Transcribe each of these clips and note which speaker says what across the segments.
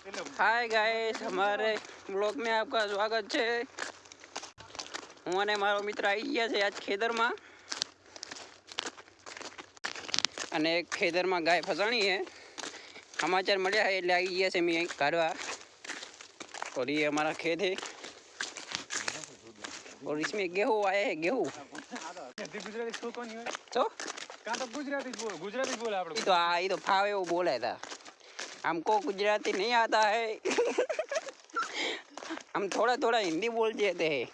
Speaker 1: Hi guys, हमारे blog में आपका स्वागत है। हूँ અને મારો મિત્ર આવી ગયા છે આજ ખેતરમાં અને ખેતરમાં ગાય ફસાણી है। समाचार મળ્યા है એટલે આવી ગયા છે મેં કાઢવા। और ये हमारा खेत है और इसमें गेहूँ आए हैं। गेहूँ तो ये तो फावे वो बोला था, हमको गुजराती नहीं आता है। हम थोड़ा थोड़ा हिंदी बोल देते हैं।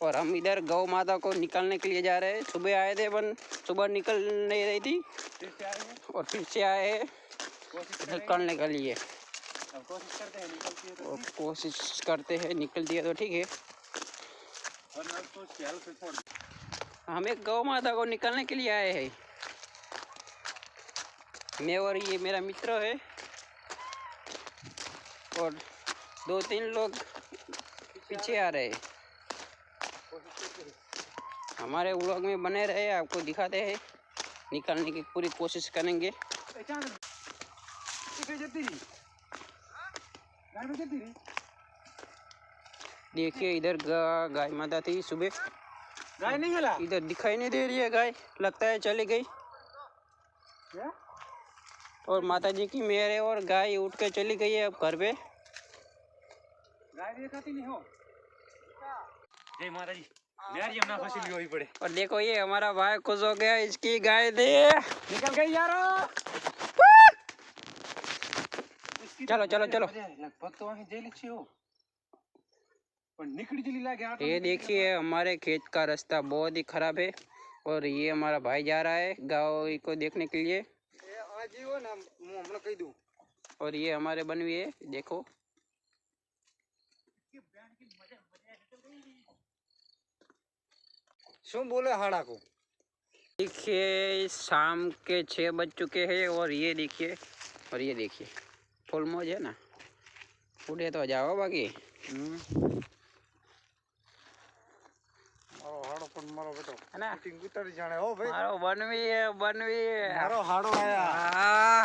Speaker 1: और हम इधर गौ माता को निकालने के लिए जा रहे हैं। सुबह आए थे पर सुबह निकल नहीं रही थी और फिर से आए हैं निकालने के लिए। कोशिश करते हैं निकलती है तो ठीक है। हम एक गौ माता को निकालने के लिए आए हैं। मैं और ये मेरा मित्र है और 2-3 लोग पीछे आ रहे हैं। हमारे व्लॉग में बने रहे, आपको दिखाते हैं। निकालने की पूरी कोशिश करेंगे। देखिए इधर गाय माता थी सुबह। गाय नहीं मिला, इधर दिखाई नहीं दे रही है गाय, लगता है चली गई। और माता जी की मेहर है और गाय उठ के चली गई है अब घर पे। गाय दिखाती नहीं हो। जय माता जी। ना फसिल होई पड़े। और देखो ये हमारा भाई खुश हो गया, इसकी गाय दे निकल गई यारो। चलो चलो चलो। ये देखिए हमारे खेत का रास्ता बहुत ही खराब है और ये हमारा भाई जा रहा है गाँव को देखने के लिए। और ये हमारे बनवी है, देखो। शू बोले हाड़ा को। देखिए शाम के 6 बज चुके हैं और ये देखिए फुल मौज है ना। उठे तो जाओ बाकी। हाड़ो पण मारो बेटो है ना, उतर जाने हो भाई। मारो बनवी है, बनवी है। मारो हाड़ो आया।